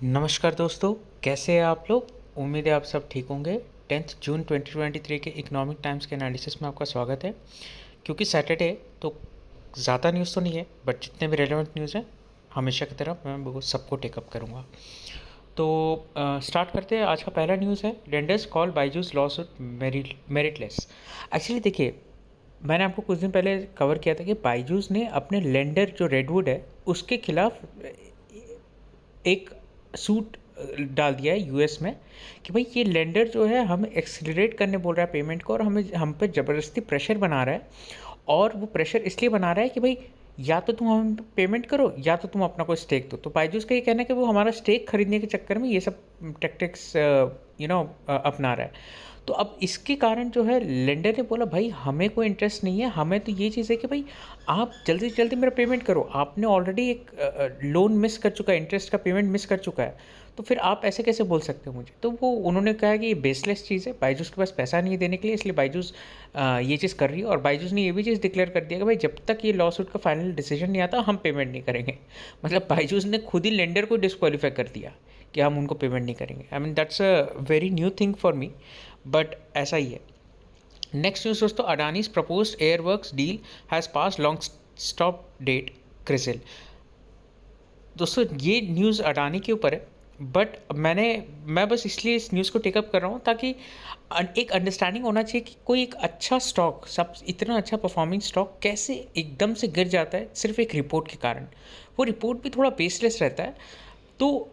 नमस्कार दोस्तों, कैसे हैं आप लोग। उम्मीद है आप सब ठीक होंगे। 10 जून 2023 के इकोनॉमिक टाइम्स के एनालिसिस में आपका स्वागत है। क्योंकि सैटरडे तो ज़्यादा न्यूज़ तो नहीं है, बट जितने भी रेलेवेंट न्यूज़ हैं हमेशा की तरह मैं वो सबको टेकअप करूँगा। तो स्टार्ट करते हैं। आज का पहला न्यूज़ है, lenders call Byju's lawsuit meritless. Actually देखिए, मैंने आपको कुछ दिन पहले कवर किया था कि बायजूस ने अपने लेंडर जो रेडवुड है उसके खिलाफ एक सूट डाल दिया है यूएस में कि भाई ये लेंडर जो है हमें एक्सेलरेट करने बोल रहा है पेमेंट को, और हम पे ज़बरदस्ती प्रेशर बना रहा है। और वो प्रेशर इसलिए बना रहा है कि भाई या तो तुम हम पेमेंट करो या तो तुम अपना कोई स्टेक दो। तो बायजूस का ये कहना है कि वो हमारा स्टेक खरीदने के चक्कर में ये सब टैक्टिक्स अपना रहा है। तो अब इसके कारण जो है लेंडर ने बोला भाई हमें कोई इंटरेस्ट नहीं है, हमें तो ये चीज़ है कि भाई आप जल्दी से जल्दी मेरा पेमेंट करो। आपने ऑलरेडी एक लोन मिस कर चुका है, इंटरेस्ट का पेमेंट मिस कर चुका है, तो फिर आप ऐसे कैसे बोल सकते हो मुझे। तो वो उन्होंने कहा कि ये बेसलेस चीज़ है, बायजूस के पास पैसा नहीं है देने के लिए, इसलिए बायजूस ये चीज़ कर रही है। और बायजूस ने ये भी चीज़ डिक्लेयर कर दिया कि भाई जब तक ये लॉ सूट का फाइनल डिसीजन नहीं आता हम पेमेंट नहीं करेंगे। मतलब बायजूस ने खुद ही लेंडर को डिस्क्वालीफाई कर दिया कि हम उनको पेमेंट नहीं करेंगे। I mean that's a very new thing for me, but ऐसा ही है। नेक्स्ट न्यूज़ दोस्तों, Adani's proposed Airworks deal has pass long stop date CRISIL. दोस्तों ये न्यूज़ अडानी के ऊपर है, बट मैं बस इसलिए इस न्यूज़ को टेकअप कर रहा हूँ ताकि एक अंडरस्टैंडिंग होना चाहिए कि कोई एक अच्छा स्टॉक, सब इतना अच्छा परफॉर्मिंग स्टॉक कैसे एकदम से गिर जाता है सिर्फ एक रिपोर्ट के कारण। वो रिपोर्ट भी थोड़ा बेसलेस रहता है। तो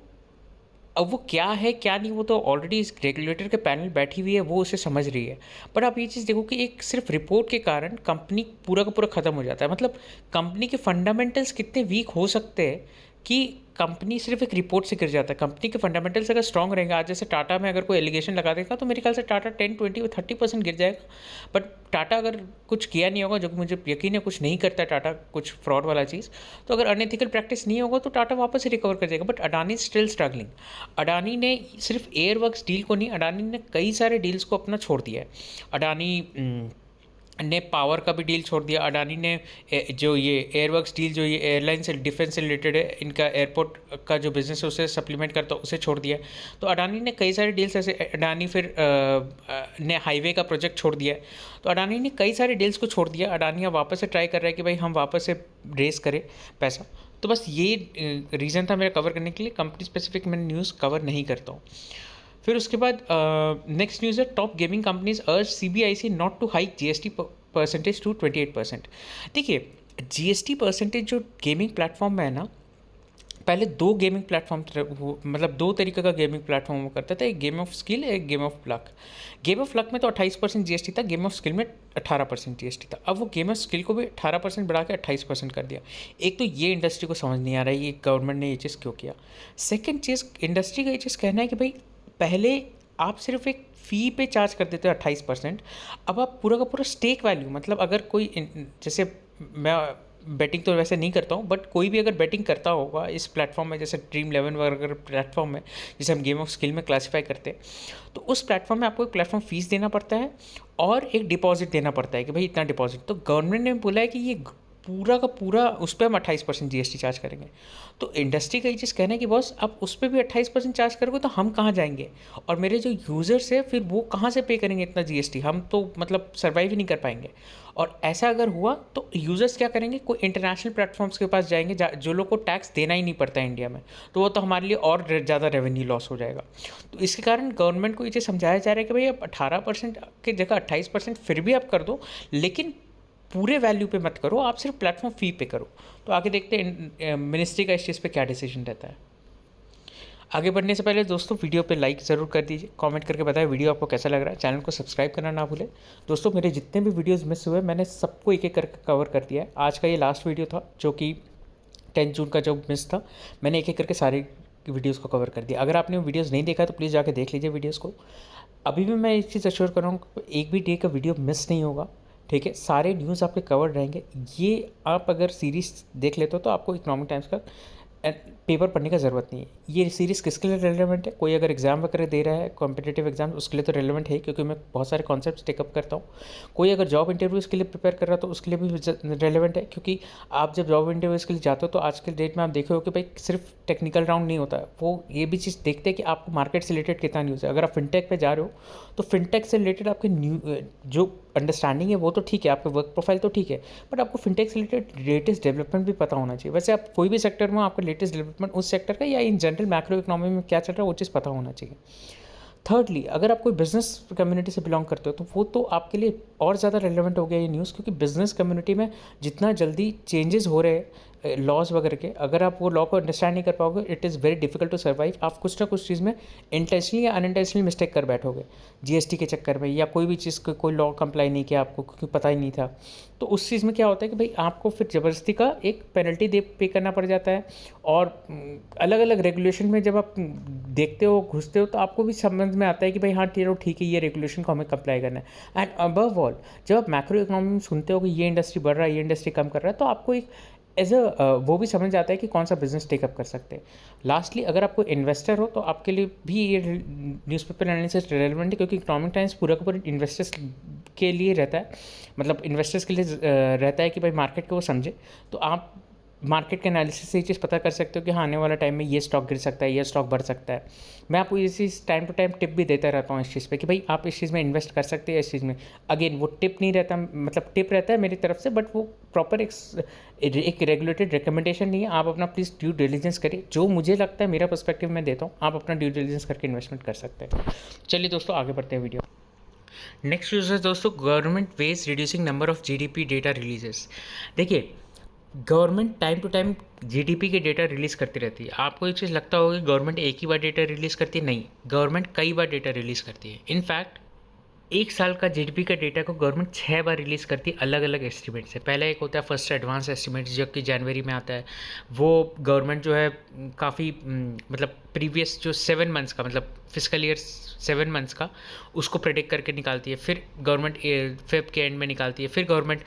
अब वो क्या है क्या नहीं, वो तो ऑलरेडी इस रेगुलेटर के पैनल बैठी हुई है, वो उसे समझ रही है। बट आप ये चीज़ देखो कि एक सिर्फ रिपोर्ट के कारण कंपनी पूरा का पूरा ख़त्म हो जाता है। मतलब कंपनी के फंडामेंटल्स कितने वीक हो सकते हैं कि कंपनी सिर्फ एक रिपोर्ट से गिर जाता है। कंपनी के फंडामेंटल्स अगर स्ट्रॉन्ग रहेंगे, आज जैसे टाटा में अगर कोई एलिगेशन लगा देगा तो मेरे ख्याल से टाटा 10, 20 और 30% गिर जाएगा। बट टाटा अगर कुछ किया नहीं होगा, जो कि मुझे यकीन है कुछ नहीं करता है टाटा, कुछ फ्रॉड वाला चीज़, तो अगर अनएथिकल प्रैक्टिस नहीं होगा तो टाटा वापस से रिकवर कर जाएगा। But Adani still struggling. Adani ने सिर्फ एयरवर्क्स डील को नहीं, अडानी ने कई सारे डील्स को अपना छोड़ दिया है। अडानी ने पावर का भी डील छोड़ दिया। अडानी ने जो ये एयरवर्क्स डील, जो ये एयरलाइन से डिफेंस से रिलेटेड है, इनका एयरपोर्ट का जो बिजनेस है उसे सप्लीमेंट करता है, उसे छोड़ दिया। तो अडानी ने कई सारे डील्स ऐसे, अडानी फिर ने हाईवे का प्रोजेक्ट छोड़ दिया। तो अडानी ने कई सारे डील्स को छोड़ दिया। अडानी अब वापस से ट्राई कर रहा है कि भाई हम वापस से रेस करें पैसा। तो बस ये रीज़न था मेरा कवर करने के लिए। कंपनी स्पेसिफिक मैं न्यूज़ कवर नहीं करता हूँ। फिर उसके बाद नेक्स्ट न्यूज़ है, top gaming companies urge CBIC not to hike GST percentage to 28%। देखिए जीएसटी परसेंटेज जो गेमिंग प्लेटफॉर्म में है ना, पहले दो गेमिंग प्लेटफॉर्म, मतलब दो तरीके का गेमिंग प्लेटफॉर्म वो करता था, एक गेम ऑफ स्किल, एक game of luck. Game of luck में तो 28% जीएसटी था, गेम ऑफ स्किल में 18% जीएसटी था। अब वो गेम ऑफ स्किल को भी 18% बढ़ा के 28% कर दिया। एक तो ये इंडस्ट्री को समझ नहीं आ रहा है ये गवर्नमेंट ने ये चीज़ क्यों किया। सेकेंड चीज़, इंडस्ट्री का ये चीज़ कहना है कि भाई पहले आप सिर्फ एक फ़ी पे चार्ज कर देते हो 28%, अब आप पूरा का पूरा स्टेक वैल्यू, मतलब अगर कोई जैसे मैं बैटिंग तो वैसे नहीं करता हूँ, बट कोई भी अगर बैटिंग करता होगा इस प्लेटफॉर्म में, जैसे ड्रीम 11 वगैरह प्लेटफॉर्म में, जिसे हम गेम ऑफ स्किल में क्लासीफाई करते हैं, तो उस प्लेटफॉर्म में आपको एक प्लेटफॉर्म फीस देना पड़ता है और एक डिपॉजिट देना पड़ता है कि भाई इतना डिपॉजिट। तो गवर्नमेंट ने बोला है कि ये पूरा का पूरा उस पर हम 28% जीएसटी चार्ज करेंगे। तो इंडस्ट्री का ये चीज़ कहना है कि बॉस आप उस पर भी 28% चार्ज करोगे तो हम कहाँ जाएंगे, और मेरे जो यूज़र्स है फिर वो कहाँ से पे करेंगे इतना जीएसटी, हम तो मतलब सर्वाइव ही नहीं कर पाएंगे। और ऐसा अगर हुआ तो यूज़र्स क्या करेंगे, कोई इंटरनेशनल प्लेटफॉर्म्स के पास जाएंगे जो लोग को टैक्स देना ही नहीं पड़ता है इंडिया में, तो वो तो हमारे लिए और ज़्यादा रेवेन्यू लॉस हो जाएगा। तो इसके कारण गवर्नमेंट को ये चीज़ समझाया जा रहा है कि भाई आप 18% की जगह 28% फिर भी आप कर दो, लेकिन पूरे वैल्यू पे मत करो, आप सिर्फ प्लेटफॉर्म फ़ी पे करो। तो आगे देखते हैं मिनिस्ट्री का इस चीज़ पे क्या डिसीजन रहता है। आगे बढ़ने से पहले दोस्तों वीडियो पे लाइक ज़रूर कर दीजिए, कमेंट करके बताएं वीडियो आपको कैसा लग रहा है, चैनल को सब्सक्राइब करना ना भूलें। दोस्तों मेरे जितने भी वीडियोस मिस हुए मैंने सबको एक एक करके कवर कर दिया है। आज का ये लास्ट वीडियो था जो कि 10 जून का जो मिस था, मैंने एक एक करके सारे वीडियोज़ को कवर कर दिया। अगर आपने वीडियोज़ नहीं देखा तो प्लीज़ जाके देख लीजिए वीडियोज़ को। अभी भी मैं एक चीज़ अश्योर कर रहा हूँ, एक भी डे का वीडियो मिस नहीं होगा, ठीक है। सारे न्यूज़ आपके कवर्ड रहेंगे। ये आप अगर सीरीज़ देख लेते हो तो आपको इकोनॉमिक टाइम्स का पेपर पढ़ने का ज़रूरत नहीं है। ये सीरीज़ किसके लिए रेलेवेंट है? कोई अगर एग्ज़ाम वगैरह दे रहा है कॉम्पिटिटिव एग्जाम, उसके लिए तो रेलेवेंट है, क्योंकि मैं बहुत सारे कॉन्सेप्ट्स टेकअप करता हूँ। कोई अगर जॉब इंटरव्यूज़ के लिए प्रिपेयर कर रहा है तो उसके लिए भी रेलेवेंट है, क्योंकि आप जब जॉब इंटरव्यूज़ के लिए जाते हो तो आज के डेट में आप देखे हो कि भाई सिर्फ टेक्निकल राउंड नहीं होता है, वो ये भी चीज़ देखते हैं कि आपको मार्केट से रिलेटेड कितना न्यूज़ है। अगर आप फिनटेक पे जा रहे हो तो फिनटेक से रिलेटेड आपके जो अंडरस्टैंडिंग है वो तो ठीक है, आपका वर्क प्रोफाइल तो ठीक है, बट आपको फिनटेक से रिलेटेड लेटेस्ट डेवलपमेंट भी पता होना चाहिए। वैसे आप कोई भी सेक्टर में आपका लेटेस्ट डेवलपमेंट उस सेक्टर का या इन जनरल मैक्रो इकोनॉमी में क्या चल रहा है वो चीज़ पता होना चाहिए। थर्डली, अगर आप कोई बिजनेस कम्युनिटी से बिलोंग करते हो तो वो तो आपके लिए और ज़्यादा रेलेवेंट हो गया ये न्यूज़, क्योंकि बिजनेस कम्युनिटी में जितना जल्दी चेंजेस हो रहे हैं लॉज वगैरह के, अगर आप वो लॉ को अंडरस्टैंड नहीं कर पाओगे it is very difficult to survive. आप कुछ ना कुछ चीज़ में इंटेंशनली या अनइंटेंशनली मिस्टेक कर बैठोगे जीएसटी के चक्कर में, या कोई भी चीज़ कोई लॉ कंप्लाई नहीं किया आपको क्योंकि पता ही नहीं था, तो उस चीज़ में क्या होता है कि भाई आपको फिर ज़बरदस्ती का एक पेनल्टी पे करना पड़ जाता है। और अलग अलग रेगुलेशन में जब आप देखते हो घुसते हो तो आपको भी समझ में आता है कि भाई हाँ चलो ठीक है, ये रेगुलेशन को हमें कंप्लाई करना है। एंड अबव ऑल, जब आप मैक्रो इकोनॉमी में सुनते हो कि ये इंडस्ट्री बढ़ रहा है, ये इंडस्ट्री कम कर रहा है, तो आपको एक एज अ वो भी समझ आता है कि कौन सा बिजनेस टेकअप कर सकते हैं। लास्टली, अगर आप कोई इन्वेस्टर हो तो आपके लिए भी ये न्यूज़पेपर एनालिसिस रेलेवेंट है, क्योंकि इकोनॉमिक टाइम्स पूरा का पूरा इन्वेस्टर्स के लिए रहता है, मतलब इन्वेस्टर्स के लिए रहता है कि भाई मार्केट को वो समझे। तो आप मार्केट के एनालिसिस से ये चीज़ पता कर सकते हो कि हाँ आने वाला टाइम में ये स्टॉक गिर सकता है, ये स्टॉक बढ़ सकता है। मैं आपको ये चीज़ टाइम टू टाइम टिप भी देता रहता हूँ इस चीज़ पे कि भाई आप इस चीज़ में इन्वेस्ट कर सकते हैं, इस चीज़ में। अगेन वो टिप नहीं रहता, मतलब टिप रहता है मेरी तरफ से, बट वो प्रॉपर एक रेगुलेटेड रिकमेंडेशन नहीं है। आप अपना प्लीज़ ड्यू डिलिजेंस करिए, जो मुझे लगता है मेरा पर्सपेक्टिव मैं देता हूँ, आप अपना ड्यू डिलिजेंस करके इन्वेस्टमेंट कर सकते हैं। चलिए दोस्तों आगे बढ़ते हैं वीडियो। नेक्स्ट न्यूज़ है दोस्तों, government weighs reducing number of GDP data releases. देखिए, government time to time GDP के डेटा रिलीज़ करती रहती है। आपको एक चीज़ लगता होगा कि गवर्नमेंट एक ही बार डेटा रिलीज़ करती है, नहीं, गवर्नमेंट कई बार डेटा रिलीज़ करती है। इनफैक्ट एक साल का जीडीपी का डेटा को गवर्नमेंट 6 बार रिलीज़ करती है अलग अलग एस्टिमेट से। पहला एक होता है फर्स्ट एडवांस एस्टिमेट, जो कि जनवरी में आता है। वो गवर्नमेंट जो है काफ़ी मतलब प्रीवियस जो 7 मंथ्स का, मतलब फिजिकल ईयर 7 मंथ्स का, उसको प्रेडिक्ट करके निकालती है। फिर गवर्नमेंट फेब के एंड में निकालती है, फिर गवर्नमेंट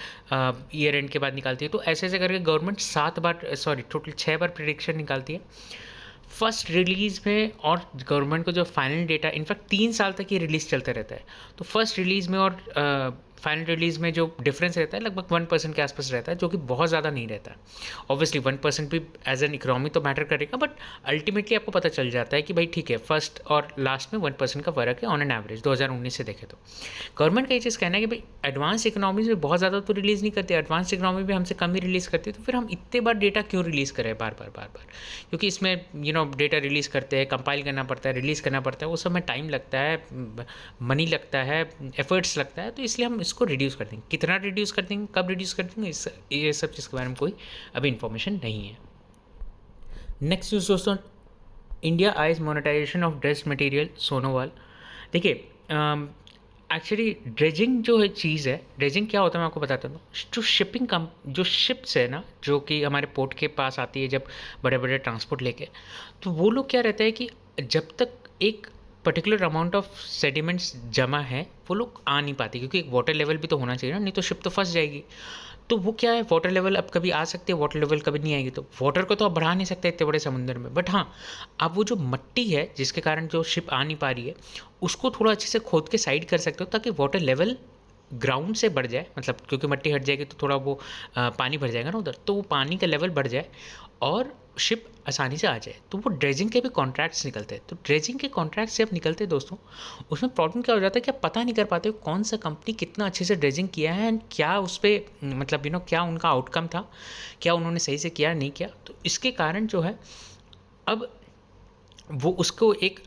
ईयर एंड के बाद निकालती है। तो ऐसे ऐसे करके गवर्नमेंट 7 बार, सॉरी टोटल 6 बार प्रेडिक्शन निकालती है फर्स्ट रिलीज़ में। और गवर्नमेंट को जो फाइनल डेटा, इनफैक्ट 3 साल तक ये रिलीज़ चलता रहता है। तो फर्स्ट रिलीज़ में और फाइनल रिलीज़ में जो डिफरेंस रहता है लगभग 1% के आसपास रहता है, जो कि बहुत ज़्यादा नहीं रहता। ऑब्वियसली 1% भी एज एन इकोनॉमी तो मैटर करेगा, बट अल्टीमेटली आपको पता चल जाता है कि भाई ठीक है, फर्स्ट और लास्ट में 1% का फ़र्क है ऑन एन एवरेज 2019 से देखें तो। गवर्नमेंट का ये चीज़ कहना है कि भाई एडवांस इकोनॉमीज में बहुत ज़्यादा तो रिलीज़ नहीं करते, एडवांस इकोनॉमी भी हमसे कम ही रिलीज़ करती है, तो फिर हम इतने बार डेटा क्यों रिलीज़ करें बार बार, क्योंकि इसमें डेटा रिलीज़ करते हैं, कंपाइल करना पड़ता है, रिलीज़ करना पड़ता है, उस समय टाइम लगता है, मनी लगता है, एफर्ट्स लगता है। तो इसलिए हम इसको रिड्यूस कर देंगे। कितना रिड्यूस कर देंगे, कब रिड्यूस कर देंगे, ये सब चीज़ के बारे में कोई अभी इन्फॉर्मेशन नहीं है। नेक्स्ट न्यूज़ दोस्तों, India eyes monetisation of dredge material Sonowal. देखिए, एक्चुअली ड्रेजिंग जो है चीज़ है, ड्रेजिंग क्या होता है मैं आपको बताता हूँ। जो शिपिंग कम, जो शिप्स है ना, जो कि हमारे पोर्ट के पास आती है जब बड़े बड़े ट्रांसपोर्ट लेके, तो वो लोग क्या रहता है कि जब तक एक पर्टिकुलर अमाउंट ऑफ सेडिमेंट्स जमा है वो लोग आ नहीं पाते, क्योंकि एक वाटर लेवल भी तो होना चाहिए ना, नहीं तो शिप तो फंस जाएगी। तो वो क्या है, वाटर लेवल अब कभी आ सकती है, वाटर लेवल कभी नहीं आएगी। तो वाटर को तो आप बढ़ा नहीं सकते इतने बड़े समुद्र में, बट हाँ आप वो जो मट्टी है जिसके कारण जो शिप आ नहीं पा रही है, उसको थोड़ा अच्छे से खोद के साइड कर सकते हो, ताकि वाटर लेवल ग्राउंड से बढ़ जाए, मतलब क्योंकि मट्टी हट जाएगी तो थोड़ा वो पानी भर जाएगा ना उधर, तो वो पानी का लेवल बढ़ जाए और शिप आसानी से आ जाए। तो वो ड्रेजिंग के भी कॉन्ट्रैक्ट्स निकलते हैं। तो ड्रेजिंग के कॉन्ट्रैक्ट्स जब निकलते हैं दोस्तों, उसमें प्रॉब्लम क्या हो जाता है कि आप पता नहीं कर पाते हो कौन सा कंपनी कितना अच्छे से ड्रेजिंग किया है, एंड क्या उस पर मतलब क्या उनका आउटकम था, क्या उन्होंने सही से किया नहीं किया। तो इसके कारण जो है अब वो उसको एक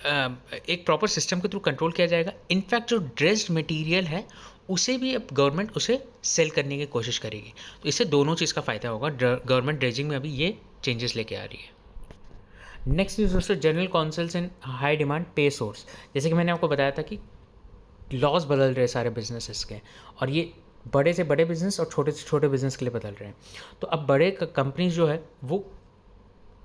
प्रॉपर सिस्टम के थ्रू कंट्रोल किया जाएगा। इनफैक्ट जो ड्रेस्ड मटेरियल है उसे भी अब गवर्नमेंट उसे सेल करने की कोशिश करेगी। तो इससे दोनों चीज़ का फ़ायदा होगा। गवर्नमेंट ड्रेजिंग में अभी ये चेंजेस लेके आ रही है। नेक्स्ट न्यूज़ दोस्तों, जनरल काउंसिल्स इन हाई डिमांड पे सोर्स। जैसे कि मैंने आपको बताया था कि लॉस बदल रहे सारे बिजनेसेस के, और ये बड़े से बड़े बिजनेस और छोटे से छोटे बिजनेस के लिए बदल रहे हैं। तो अब बड़े कंपनीज जो है वो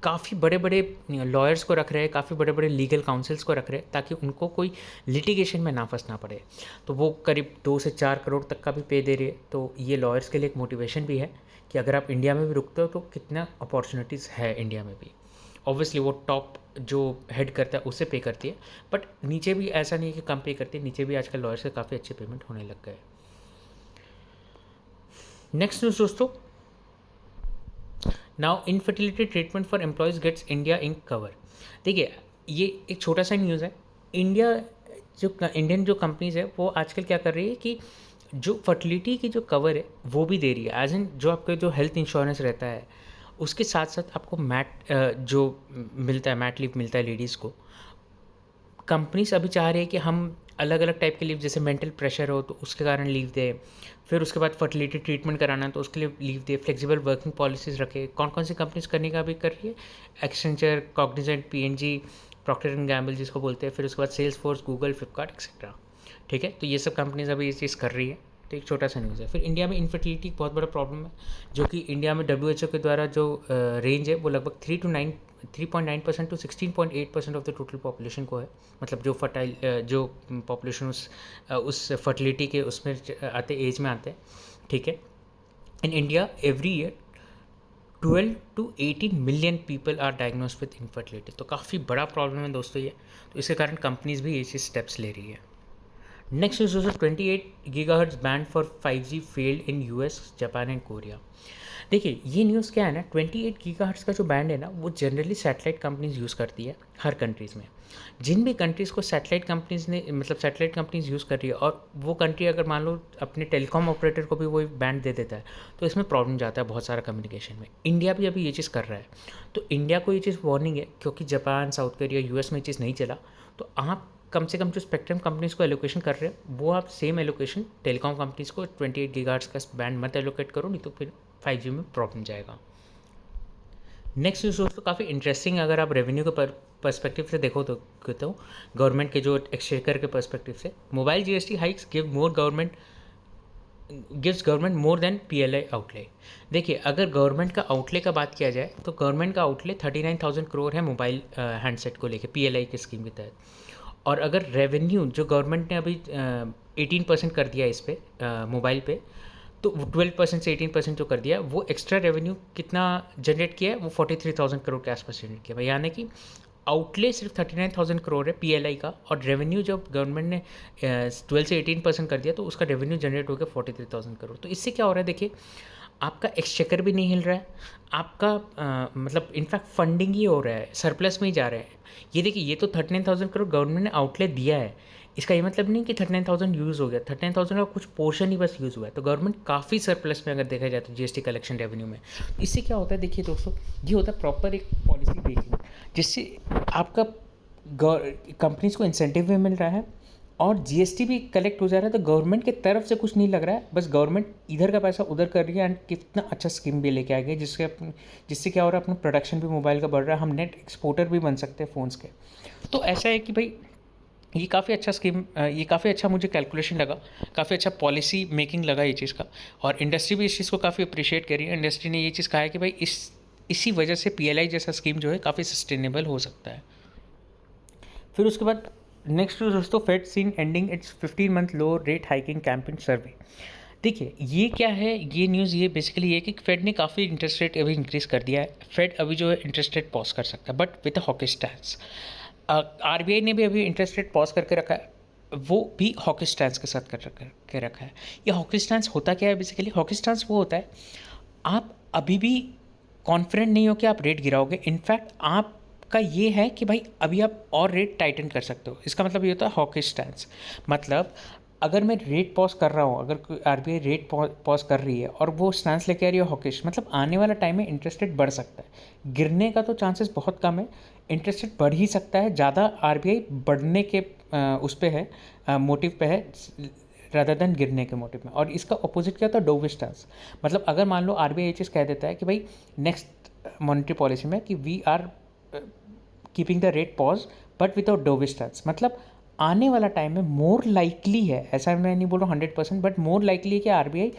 काफ़ी बड़े बड़े लॉयर्स को रख रहे हैं, काफ़ी बड़े बड़े लीगल काउंसिल्स को रख रहे हैं, ताकि उनको कोई लिटिगेशन में ना फंसना पड़े। तो वो करीब 2 से 4 करोड़ तक का भी पे दे रही है। तो ये लॉयर्स के लिए एक मोटिवेशन भी है कि अगर आप इंडिया में भी रुकते हो तो कितना अपॉर्चुनिटीज़ है इंडिया में भी। ऑब्वियसली वो टॉप जो हेड करता है उसे पे करती है, बट नीचे भी ऐसा नहीं है कि कम पे करती है, नीचे भी आजकल लॉयर से काफ़ी अच्छे पेमेंट होने लग गए। नेक्स्ट न्यूज़ दोस्तों, now infertility treatment for employees gets India Inc cover. देखिए ये एक छोटा सा न्यूज़ है। इंडियन जो कंपनीज़ है वो आजकल क्या कर रही है कि जो फर्टिलिटी की जो कवर है वो भी दे रही है, एज इन जो आपका जो हेल्थ इंश्योरेंस रहता है उसके साथ साथ आपको जो मिलता है, मैट लीव मिलता है लेडीज़ को। कंपनीज अभी चाह रही है कि हम अलग अलग टाइप के लीव, जैसे मेंटल प्रेशर हो तो उसके कारण लीव दे, फिर उसके बाद फर्टिलिटी ट्रीटमेंट कराना है तो उसके लिए लीव दे, फ्लेक्सिबल वर्किंग पॉलिसीज़ रखे। कौन कौन सी कंपनीज करने का भी कर रही है? Accenture, Cognizant, PNG, Procter and Gamble जिसको बोलते हैं, फिर उसके बाद Salesforce, Google, Flipkart et cetera. ठीक है, तो ये सब कंपनीज अभी ये चीज़ कर रही है। तो एक छोटा सा न्यूज़ है। फिर इंडिया में इनफर्टिलिटी बहुत बड़ा प्रॉब्लम है, जो कि इंडिया में WHO के द्वारा जो रेंज है वो लगभग 3.9% to 16.8% of the total population को है। मतलब जो फर्टाइल जो पॉपुलेशन उस फर्टिलिटी के उसमें आते, एज में आते हैं। ठीक है, in India every year 12 to 18 million people are diagnose with infertility. तो काफ़ी बड़ा प्रॉब्लम है दोस्तों ये। तो इसके कारण कंपनीज भी ये चीज़ स्टेप्स ले रही है। Next is 28 gigahertz band for 5G failed in US, Japan and Korea. देखिए ये न्यूज़ क्या है ना, 28 गीगाहर्ट्ज का जो बैंड है ना वो जनरली सैटेलाइट कंपनीज यूज़ करती है हर कंट्रीज़ में। जिन भी कंट्रीज़ को सैटेलाइट कंपनीज ने, मतलब सैटेलाइट कंपनीज यूज़ कर रही है और वो कंट्री अगर मान लो अपने टेलीकॉम ऑपरेटर को भी वो बैंड दे देता है तो इसमें प्रॉब्लम जाता है बहुत सारा कम्युनिकेशन में। इंडिया भी अभी ये चीज़ कर रहा है, तो इंडिया को ये चीज़ वार्निंग है, क्योंकि जापान, साउथ कोरिया, US में ये चीज़ नहीं चला। तो आप कम से कम जो स्पेक्ट्रम कंपनीज़ को एलोकेशन कर रहे हैं वो आप सेम एलोकेशन टेलीकॉम कंपनीज़ को 28 गीगाहर्ट्ज का बैंड मत एलोकेट करो, नहीं तो फिर 5G में प्रॉब्लम जाएगा। नेक्स्ट न्यूज़ दोस्तों काफ़ी इंटरेस्टिंग है। अगर आप रेवेन्यू के पर्सपेक्टिव से देखो तो गवर्नमेंट के जो एक्सचेकर के पर्सपेक्टिव से, mobile GST hikes gives government more than PLI outlay. देखिए अगर गवर्नमेंट का आउटले का बात किया जाए तो गवर्नमेंट का आउटले 39,000 करोड़ है मोबाइल हैंडसेट को लेके PLI की स्कीम के तहत। और अगर रेवेन्यू जो गवर्नमेंट ने अभी 18% कर दिया इस पर मोबाइल पे, तो 12% से 18% जो कर दिया वो एक्स्ट्रा रेवेन्यू कितना जनरेट किया है, वो 43,000 करोड़ के आसपास जनरेट किया है। यानी कि आउटले सिर्फ 39,000 करोड़ है PLI का, और रेवेन्यू जब गवर्नमेंट ने 12 से 18% कर दिया तो उसका रेवेन्यू जनरेट हो गया 43,000 करोड़। तो इससे क्या हो रहा है, देखिए आपका एक्सचेकर भी नहीं हिल रहा है, आपका मतलब इनफैक्ट फंडिंग ही हो रहा है, सरप्लस में ही जा रहा है। ये देखिए ये तो 39,000 करोड़ गवर्नमेंट ने आउटलेट दिया है, इसका ये मतलब नहीं कि 39,000 यूज़ हो गया, 39,000 का कुछ पोर्शन ही बस यूज़ हुआ है। तो गवर्नमेंट काफ़ी सरप्लस में अगर देखा जाए तो GST कलेक्शन रेवेन्यू में। इससे क्या होता है, देखिए दोस्तों ये होता है प्रॉपर एक पॉलिसी मेकिंग, जिससे आपका कंपनीज को इंसेंटिव भी मिल रहा है और GST भी कलेक्ट हो जा रहा है। तो गवर्नमेंट की तरफ से कुछ नहीं लग रहा है, बस गवर्नमेंट इधर का पैसा उधर कर रही है। एंड कितना अच्छा स्कीम भी लेके आ गई, जिससे क्या हो रहा है, अपना प्रोडक्शन भी मोबाइल का बढ़ रहा है, हम नेट एक्सपोर्टर भी बन सकते हैं फ़ोन्स के। तो ऐसा है कि भाई ये काफ़ी अच्छा स्कीम, ये काफ़ी अच्छा मुझे कैलकुलेशन लगा, काफ़ी अच्छा पॉलिसी मेकिंग लगा ये चीज़ का। और इंडस्ट्री भी इस चीज़ को काफ़ी अप्रिशिएट करी है। इंडस्ट्री ने ये चीज़ कहा है कि भाई इसी वजह से PLI जैसा स्कीम जो है काफ़ी सस्टेनेबल हो सकता है। फिर उसके बाद नेक्स्ट न्यूज़ दोस्तों, Fed seen ending its 15 month low rate hiking campaign survey. देखिए ये क्या है, ये न्यूज़ ये बेसिकली ये कि फेड ने काफ़ी इंटरेस्ट रेट अभी इंक्रीज़ कर दिया है। फेड अभी जो है इंटरेस्ट रेट पॉज कर सकता है, but with a hockey stance. RBI ने भी अभी इंटरेस्ट रेट पॉज करके रखा है, वो भी हॉकी स्टैंस के साथ के रखा है। ये हॉकी स्टैंस होता क्या है, बेसिकली हॉकी स्टैंस वो होता है, आप अभी भी कॉन्फिडेंट नहीं हो कि आप रेट गिराओगे, इनफैक्ट आपका ये है कि भाई अभी आप और रेट टाइटन कर सकते हो। इसका मतलब ये होता है हॉकी स्टैंस। मतलब अगर मैं रेट पॉज कर रहा हूँ, अगर कोई RBI रेट पॉज कर रही है और वो स्टैंस लेके आ रही है हॉकिश, मतलब आने वाला टाइम में इंटरेस्ट रेट बढ़ सकता है। गिरने का तो चांसेस बहुत कम है, इंटरेस्ट रेट बढ़ ही सकता है, ज़्यादा RBI बढ़ने के उस पे है, मोटिव पे है रादर देन गिरने के मोटिव में। और इसका अपोजिट क्या होता है, डोविश स्टैंस। मतलब अगर मान लो RBI ये चीज़ कह देता है कि भाई नेक्स्ट मॉनेटरी पॉलिसी में कि we are keeping the rate pause but without dovish stance, मतलब आने वाला टाइम में मोर लाइकली है, ऐसा मैं नहीं बोल रहा हूँ 100%, बट मोर लाइकली है कि RBI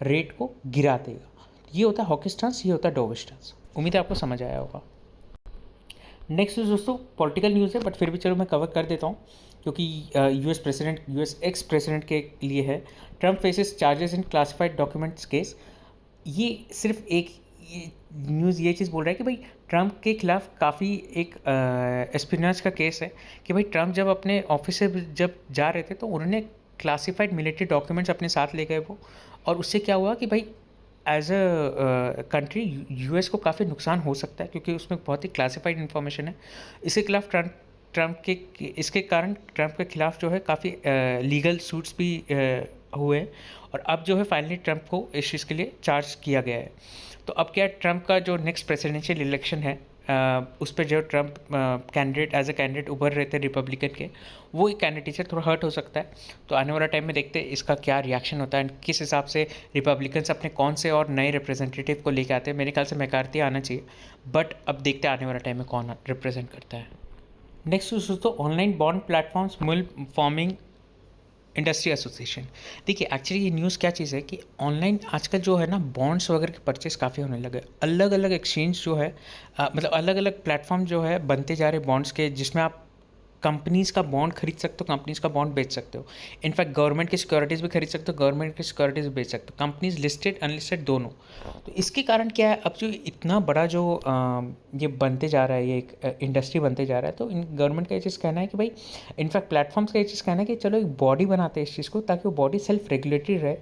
रेट को गिरा देगा। ये होता है हॉकी स्टैंस, ये होता है डोविश स्टैंस। उम्मीद है आपको समझ आया होगा। नेक्स्ट न्यूज़ दोस्तों पॉलिटिकल न्यूज़ है, बट फिर भी चलो मैं कवर कर देता हूँ, क्योंकि US एक्स प्रेसिडेंट के लिए है। ट्रंप फेसेस चार्जेस इन क्लासिफाइड डॉक्यूमेंट्स केस। ये सिर्फ एक न्यूज़ ये चीज़ बोल रहा है कि भाई ट्रम्प के खिलाफ काफ़ी एक एस्पिनाज का केस है कि भाई ट्रम्प जब अपने ऑफिस से जब जा रहे थे तो उन्होंने क्लासिफाइड मिलिट्री डॉक्यूमेंट्स अपने साथ ले गए वो, और उससे क्या हुआ कि भाई एज अ कंट्री यूएस को काफ़ी नुकसान हो सकता है क्योंकि उसमें बहुत ही क्लासिफाइड इन्फॉर्मेशन है। इसके खिलाफ ट्रम्प के इसके कारण ट्रम्प के खिलाफ जो है काफ़ी लीगल सूट्स भी हुए हैं, और अब जो है फाइनली ट्रम्प को इस चीज़ के लिए चार्ज किया गया है। तो अब क्या ट्रम्प का जो नेक्स्ट प्रेसिडेंशियल इलेक्शन है उस पर जो Trump candidate as a candidate उभर रहे थे रिपब्लिकन के, वो एक कैंडिडेट से थोड़ा हर्ट हो सकता है। तो आने वाला टाइम में देखते हैं इसका क्या रिएक्शन होता है, किस हिसाब से रिपब्लिकन्स अपने कौन से और नए रिप्रेजेंटेटिव को लेके आते हैं। मेरे ख्याल से मैकार्थी आना चाहिए, बट अब देखते हैं आने वाला टाइम में कौन रिप्रेजेंट करता है। नेक्स्ट दोस्तों, online bond platforms will forming industry association. देखिए एक्चुअली ये न्यूज़ क्या चीज़ है कि ऑनलाइन आजकल जो है ना बॉन्ड्स वगैरह के परचेस काफ़ी होने लगे। अलग अलग एक्सचेंज जो है मतलब अलग अलग प्लेटफॉर्म जो है बनते जा रहे बॉन्ड्स के, जिसमें आप कंपनीज़ का बॉन्ड खरीद सकते हो, कंपनीज़ का बॉन्ड बेच सकते हो। इनफैक्ट गवर्नमेंट की सिक्योरिटीज़ भी खरीद सकते हो, गवर्नमेंट की सिक्योरिटीज़ भी बेच सकते हो, कंपनीज लिस्टेड अनलिस्टेड दोनों। तो इसके कारण क्या है, अब जो इतना बड़ा जो ये बनते जा रहा है, ये एक इंडस्ट्री बनते जा रहा है, तो इन गवर्नमेंट का ये चीज़ कहना है कि भाई इनफैक्ट प्लेटफॉर्म्स का ये चीज़ कहना है कि चलो एक बॉडी बनाते हैं इस चीज़ को, ताकि वो बॉडी सेल्फ रेगुलेटरी रहे,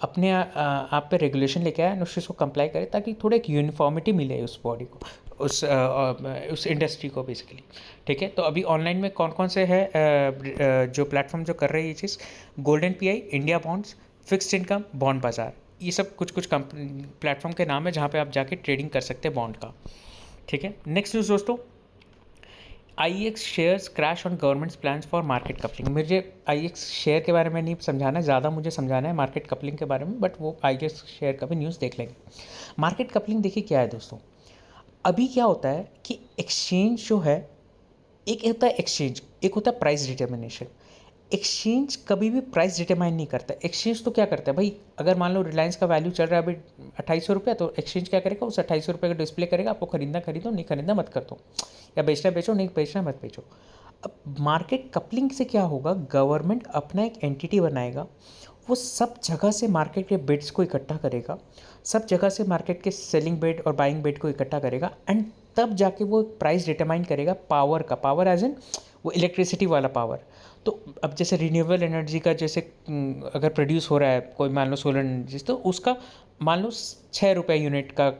अपने आप पे रेगुलेशन लेके आए और उस चीज़ को कंप्लाई करे, ताकि थोड़ा एक यूनिफॉर्मिटी मिले उस बॉडी को, उस इंडस्ट्री को बेसिकली। ठीक है, तो अभी ऑनलाइन में कौन कौन से है जो प्लेटफॉर्म जो कर रहे हैं ये चीज़, Golden Pi, India bonds, fixed income, bond बाजार, ये सब कुछ कुछ कंपनी प्लेटफॉर्म के नाम है जहाँ पे आप जाके ट्रेडिंग कर सकते हैं बॉन्ड का। ठीक है, नेक्स्ट न्यूज़ दोस्तों, IEX shares crash on governments plans for market coupling. मुझे IEX शेयर के बारे में नहीं समझाना है ज़्यादा, मुझे समझाना है मार्केट कपलिंग के बारे में, बट वो IEX शेयर का भी न्यूज़ देख लेंगे। मार्केट कपलिंग देखिए क्या है दोस्तों, अभी क्या होता है कि एक्सचेंज जो है, एक होता है एक्सचेंज, एक होता है प्राइस डिटर्मिनेशन। एक्सचेंज कभी भी प्राइस डिटरमाइन नहीं करता। एक्सचेंज तो क्या करता है भाई, अगर मान लो रिलायंस का वैल्यू चल रहा है अभी 2800 रुपये, तो एक्सचेंज क्या करेगा, उस 2800 रुपये का डिस्प्ले करेगा, आपको खरीदना खरीदो, नहीं खरीदना मत कर दो, या बेचना बेचो, नहीं बेचना मत बेचो। अब मार्केट कपलिंग से क्या होगा, गवर्नमेंट अपना एक एंटिटी बनाएगा, वो सब जगह से मार्केट के बिड्स को इकट्ठा करेगा, सब जगह से मार्केट के सेलिंग बिड और बाइंग बिड को इकट्ठा करेगा, एंड तब जाके वो प्राइस डिटरमाइन करेगा पावर का, पावर एज एन वो इलेक्ट्रिसिटी वाला पावर। तो अब जैसे रिन्यूएबल एनर्जी का जैसे अगर प्रोड्यूस हो रहा है कोई, मान लो सोलर एनर्जी, तो उसका मान लो 6 रुपये यूनिट का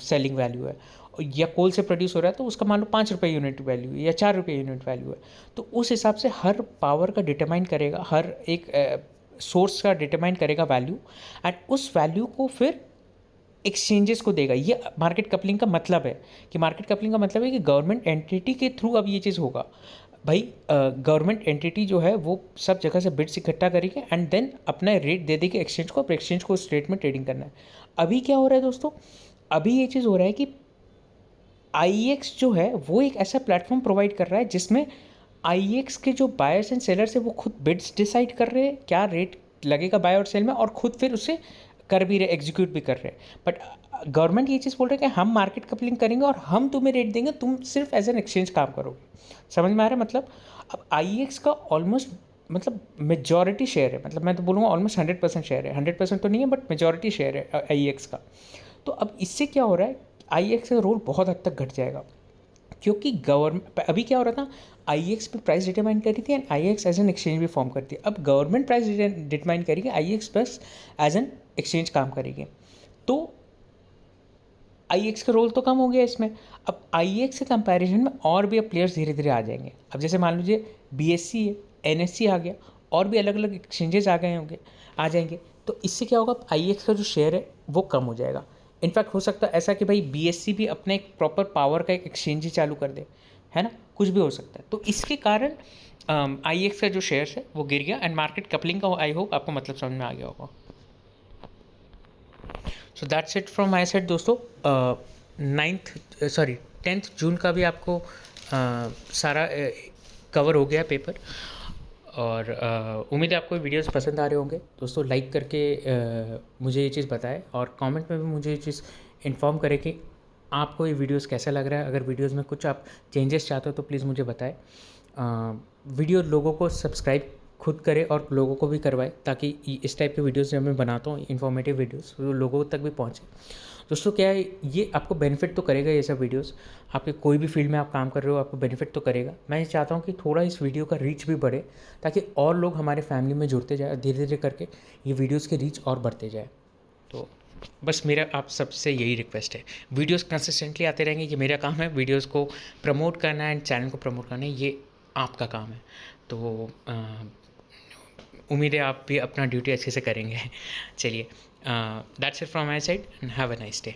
सेलिंग वैल्यू है, या कोल से प्रोड्यूस हो रहा है तो उसका मान लो 5 रुपये यूनिट वैल्यू है, या 4 रुपये यूनिट वैल्यू है। तो उस हिसाब से हर पावर का डिटरमाइन करेगा, हर एक सोर्स का डिटरमाइन करेगा वैल्यू, एंड उस वैल्यू को फिर एक्सचेंजेस को देगा। ये मार्केट कपलिंग का मतलब है, कि मार्केट कपलिंग का मतलब है कि गवर्नमेंट एंटिटी के थ्रू अब ये चीज़ होगा। भाई गवर्नमेंट एंटिटी जो है वो सब जगह से बिड्स इकट्ठा करेगी, एंड देन अपना रेट दे देगी एक्सचेंज को, अब एक्सचेंज को उस रेट में ट्रेडिंग करना है। अभी क्या हो रहा है दोस्तों, अभी ये चीज़ हो रहा है कि IEX जो है वो एक ऐसा प्लेटफॉर्म प्रोवाइड कर रहा है जिसमें IEX के जो बायर्स एंड सेलर्स है वो खुद बिड्स डिसाइड कर रहे हैं, क्या रेट लगेगा बाय और सेल में, और खुद फिर उसे कर भी रहे, एग्जीक्यूट भी कर रहे हैं। बट गवर्नमेंट ये चीज़ बोल रहे हैं कि हम मार्केट कपलिंग करेंगे और हम तुम्हें रेट देंगे, तुम सिर्फ एज एन एक्सचेंज काम करोगे। समझ में आ रहा है मतलब। अब IEX का ऑलमोस्ट मतलब मेजॉरिटी शेयर है, मतलब मैं तो बोलूँगा ऑलमोस्ट 100% शेयर है, 100% तो नहीं है बट मेजॉरिटी शेयर है IEX का। तो अब इससे क्या हो रहा है, IEX का रोल बहुत हद तक घट जाएगा, क्योंकि गवर्नमेंट अभी क्या हो रहा था, IEX पे प्राइस डिटरमाइन करी थी, and IEX as an exchange भी फॉर्म करती है। अब गवर्नमेंट प्राइस डिटरमाइन करेगी, IEX बस एज एन एक्सचेंज काम करेगी, तो IEX का रोल तो कम हो गया इसमें। अब IEX के कंपैरिजन में और भी अब प्लेयर्स धीरे धीरे आ जाएंगे। अब जैसे मान लीजिए BSE है, NSE आ गया, और भी अलग अलग एक्सचेंजेस आ गए होंगे, आ जाएंगे, तो इससे क्या होगा, IEX का जो शेयर है वो कम हो जाएगा। इनफैक्ट हो सकता है ऐसा कि भाई BSE भी अपने एक प्रॉपर पावर का एक एक्सचेंज ही चालू कर दे, है ना, कुछ भी हो सकता है। तो इसके कारण IEX का जो शेयर्स है वो गिर गया, एंड मार्केट कपलिंग का आई होप आपको मतलब समझ में आ गया होगा। So that's it from my side दोस्तों। 10th जून का भी आपको सारा कवर हो गया पेपर, और उम्मीद है आपको वीडियोस पसंद आ रहे होंगे दोस्तों। लाइक करके मुझे ये चीज़ बताएं, और कमेंट में भी मुझे ये चीज़ इन्फॉर्म करें कि आपको ये वीडियोस कैसा लग रहा है। अगर वीडियोस में कुछ आप चेंजेस चाहते हो तो प्लीज़ मुझे बताएं। वीडियो लोगों को सब्सक्राइब खुद करें और लोगों को भी करवाएं, ताकि इस टाइप के वीडियोस जो मैं बनाता हूँ इन्फॉर्मेटिव वीडियोस वो लोगों तक भी पहुँचे। दोस्तों क्या है, ये आपको बेनिफिट तो करेगा ये सब वीडियोस, आपके कोई भी फील्ड में आप काम कर रहे हो आपको बेनिफिट तो करेगा। मैं ये चाहता हूँ कि थोड़ा इस वीडियो का रीच भी बढ़े, ताकि और लोग हमारे फैमिली में जुड़ते जाए, धीरे धीरे करके ये वीडियोज़ के रीच और बढ़ते जाए। तो बस मेरा आप सबसे यही रिक्वेस्ट है, वीडियोज़ कंसिस्टेंटली आते रहेंगे, ये मेरा काम है, वीडियोज़ को प्रमोट करना एंड चैनल को प्रमोट करना, ये आपका काम है। तो उम्मीद है आप भी अपना ड्यूटी अच्छे से करेंगे। चलिए, that's it from my side and have a nice day.